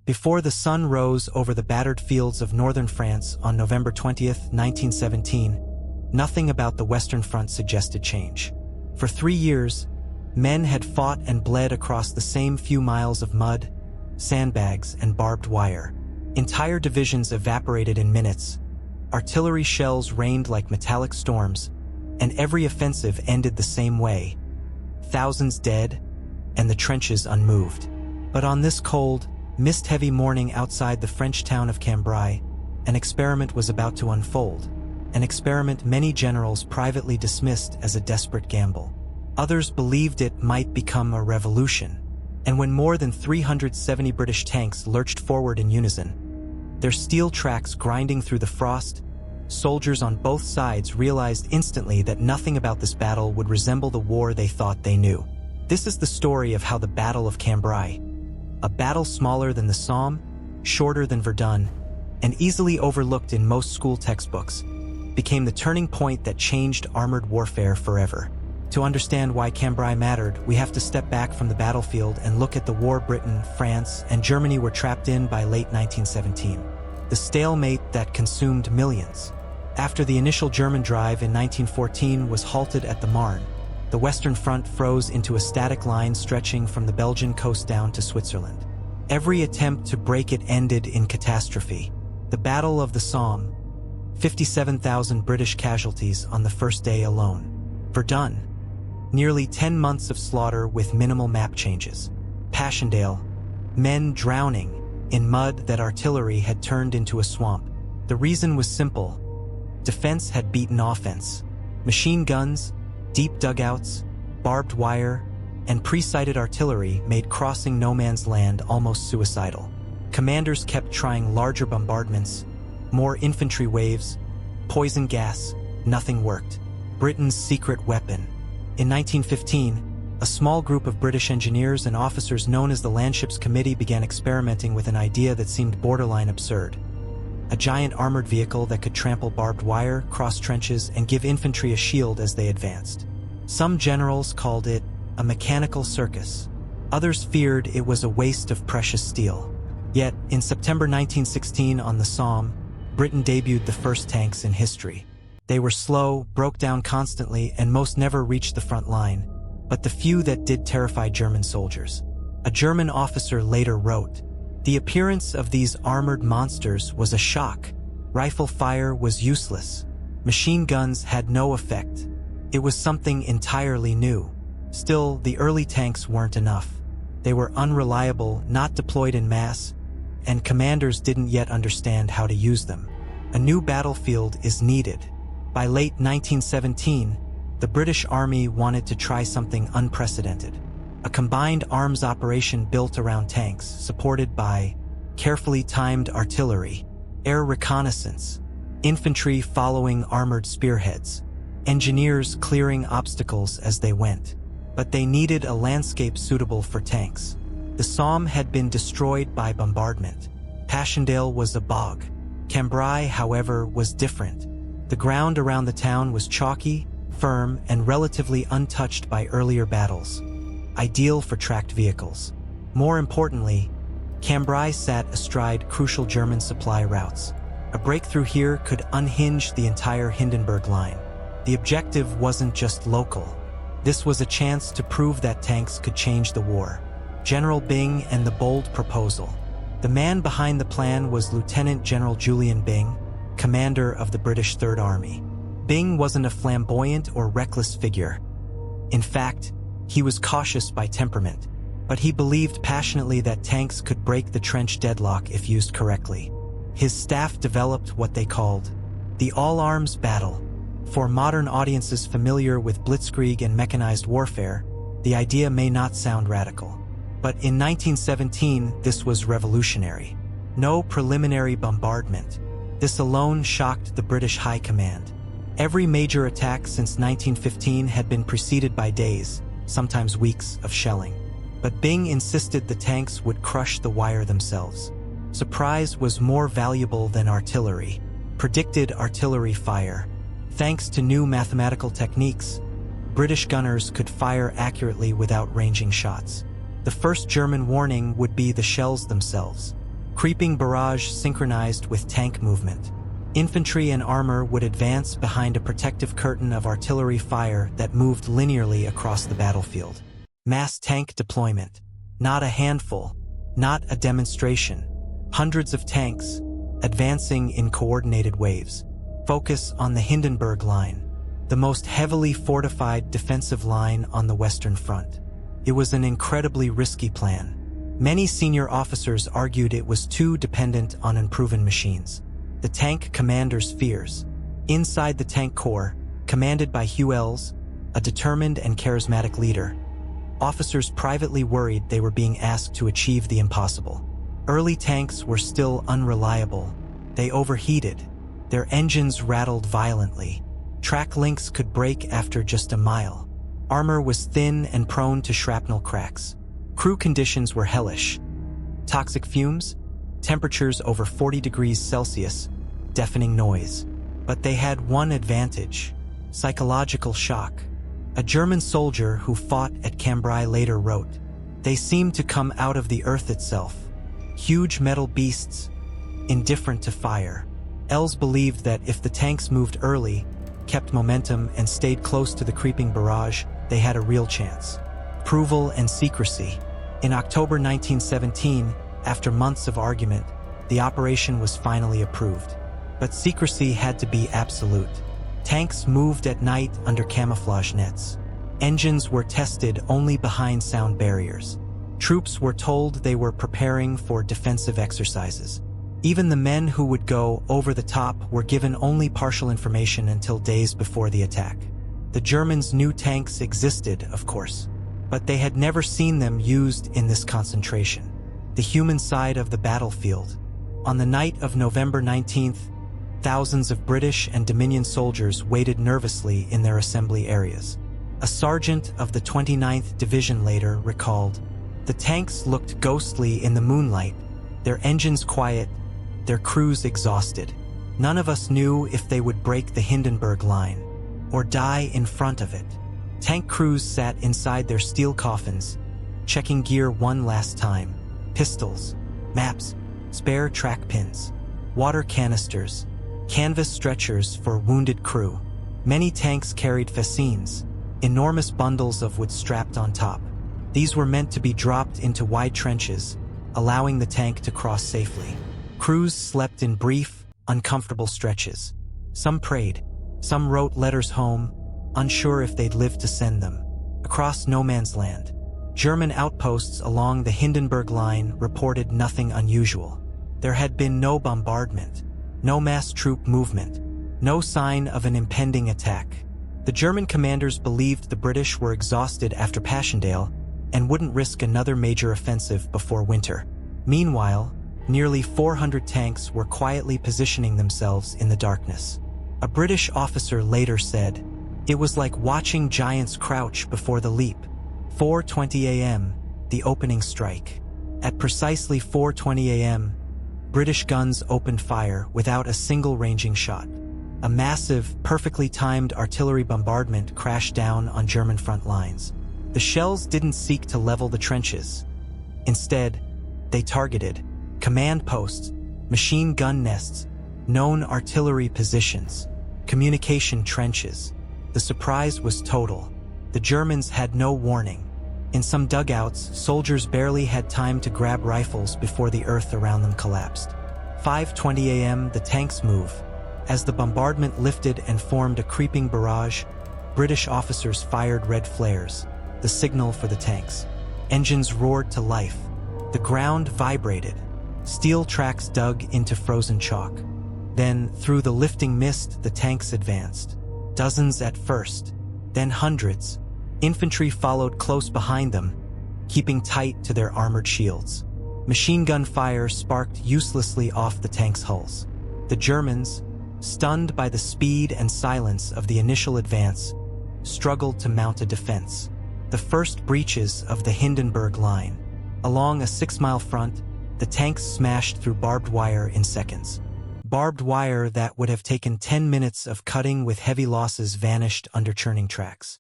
Before the sun rose over the battered fields of northern France on November 20th, 1917, nothing about the Western Front suggested change. For 3 years, men had fought and bled across the same few miles of mud, sandbags, and barbed wire. Entire divisions evaporated in minutes, artillery shells rained like metallic storms, and every offensive ended the same way: thousands dead, and the trenches unmoved. But on this cold, mist-heavy morning outside the French town of Cambrai, an experiment was about to unfold, an experiment many generals privately dismissed as a desperate gamble. Others believed it might become a revolution, and when more than 370 British tanks lurched forward in unison, their steel tracks grinding through the frost, soldiers on both sides realized instantly that nothing about this battle would resemble the war they thought they knew. This is the story of how the Battle of Cambrai, a battle smaller than the Somme, shorter than Verdun, and easily overlooked in most school textbooks, became the turning point that changed armored warfare forever. To understand why Cambrai mattered, we have to step back from the battlefield and look at the war Britain, France, and Germany were trapped in by late 1917. The stalemate that consumed millions. After the initial German drive in 1914 was halted at the Marne, the Western Front froze into a static line stretching from the Belgian coast down to Switzerland. Every attempt to break it ended in catastrophe. The Battle of the Somme, 57,000 British casualties on the first day alone. Verdun, nearly 10 months of slaughter with minimal map changes. Passchendaele, men drowning in mud that artillery had turned into a swamp. The reason was simple: defense had beaten offense. Machine guns, deep dugouts, barbed wire, and pre-sighted artillery made crossing no man's land almost suicidal. Commanders kept trying larger bombardments, more infantry waves, poison gas. Nothing worked. Britain's secret weapon. In 1915, a small group of British engineers and officers known as the Landships Committee began experimenting with an idea that seemed borderline absurd: a giant armored vehicle that could trample barbed wire, cross trenches, and give infantry a shield as they advanced. Some generals called it a mechanical circus. Others feared it was a waste of precious steel. Yet, in September 1916 on the Somme, Britain debuted the first tanks in history. They were slow, broke down constantly, and most never reached the front line, but the few that did terrified German soldiers. A German officer later wrote, "The appearance of these armored monsters was a shock. Rifle fire was useless. Machine guns had no effect. It was something entirely new." Still, the early tanks weren't enough. They were unreliable, not deployed in mass, and commanders didn't yet understand how to use them. A new battlefield is needed. By late 1917, the British Army wanted to try something unprecedented: a combined arms operation built around tanks, supported by carefully timed artillery, air reconnaissance, infantry following armored spearheads, engineers clearing obstacles as they went. But they needed a landscape suitable for tanks. The Somme had been destroyed by bombardment. Passchendaele was a bog. Cambrai, however, was different. The ground around the town was chalky, firm, and relatively untouched by earlier battles, ideal for tracked vehicles. More importantly, Cambrai sat astride crucial German supply routes. A breakthrough here could unhinge the entire Hindenburg Line. The objective wasn't just local. This was a chance to prove that tanks could change the war. General Byng and the bold proposal. The man behind the plan was Lieutenant General Julian Byng, commander of the British Third Army. Byng wasn't a flamboyant or reckless figure. In fact, he was cautious by temperament, but he believed passionately that tanks could break the trench deadlock if used correctly. His staff developed what they called the all-arms battle. For modern audiences familiar with blitzkrieg and mechanized warfare, the idea may not sound radical. But in 1917, this was revolutionary. No preliminary bombardment. This alone shocked the British High Command. Every major attack since 1915 had been preceded by days, sometimes weeks, of shelling. But Byng insisted the tanks would crush the wire themselves. Surprise was more valuable than artillery. Predicted artillery fire. Thanks to new mathematical techniques, British gunners could fire accurately without ranging shots. The first German warning would be the shells themselves. Creeping barrage synchronized with tank movement. Infantry and armor would advance behind a protective curtain of artillery fire that moved linearly across the battlefield. Mass tank deployment. Not a handful, not a demonstration. Hundreds of tanks, advancing in coordinated waves. Focus on the Hindenburg Line, the most heavily fortified defensive line on the Western Front. It was an incredibly risky plan. Many senior officers argued it was too dependent on unproven machines. The tank commander's fears. Inside the tank corps, commanded by Hugh Ells, a determined and charismatic leader, officers privately worried they were being asked to achieve the impossible. Early tanks were still unreliable. They overheated. Their engines rattled violently. Track links could break after just a mile. Armor was thin and prone to shrapnel cracks. Crew conditions were hellish. Toxic fumes, temperatures over 40 degrees Celsius, deafening noise. But they had one advantage: psychological shock. A German soldier who fought at Cambrai later wrote, "They seemed to come out of the earth itself. Huge metal beasts, indifferent to fire." Ells believed that if the tanks moved early, kept momentum, and stayed close to the creeping barrage, they had a real chance. Approval and secrecy. In October 1917, after months of argument, the operation was finally approved. But secrecy had to be absolute. Tanks moved at night under camouflage nets. Engines were tested only behind sound barriers. Troops were told they were preparing for defensive exercises. Even the men who would go over the top were given only partial information until days before the attack. The Germans knew tanks existed, of course, but they had never seen them used in this concentration. The human side of the battlefield. On the night of November 19th, thousands of British and Dominion soldiers waited nervously in their assembly areas. A sergeant of the 29th Division later recalled, "The tanks looked ghostly in the moonlight, their engines quiet, their crews exhausted. None of us knew if they would break the Hindenburg Line or die in front of it." Tank crews sat inside their steel coffins, checking gear one last time. Pistols, maps, spare track pins, water canisters, canvas stretchers for wounded crew. Many tanks carried fascines, enormous bundles of wood strapped on top. These were meant to be dropped into wide trenches, allowing the tank to cross safely. Crews slept in brief, uncomfortable stretches. Some prayed, some wrote letters home, unsure if they'd live to send them. Across no man's land, German outposts along the Hindenburg Line reported nothing unusual. There had been no bombardment, no mass troop movement, no sign of an impending attack. The German commanders believed the British were exhausted after Passchendaele and wouldn't risk another major offensive before winter. Meanwhile, nearly 400 tanks were quietly positioning themselves in the darkness. A British officer later said, "It was like watching giants crouch before the leap." 4:20 a.m., the opening strike. At precisely 4:20 a.m., British guns opened fire without a single ranging shot. A massive, perfectly timed artillery bombardment crashed down on German front lines. The shells didn't seek to level the trenches. Instead, they targeted command posts, machine gun nests, known artillery positions, communication trenches. The surprise was total. The Germans had no warning. In some dugouts, soldiers barely had time to grab rifles before the earth around them collapsed. 5:20 a.m., the tanks move. As the bombardment lifted and formed a creeping barrage, British officers fired red flares, the signal for the tanks. Engines roared to life. The ground vibrated. Steel tracks dug into frozen chalk. Then, through the lifting mist, the tanks advanced. Dozens at first, then hundreds. Infantry followed close behind them, keeping tight to their armored shields. Machine gun fire sparked uselessly off the tanks' hulls. The Germans, stunned by the speed and silence of the initial advance, struggled to mount a defense. The first breaches of the Hindenburg Line. Along a 6-mile front, the tanks smashed through barbed wire in seconds. Barbed wire that would have taken 10 minutes of cutting with heavy losses vanished under churning tracks.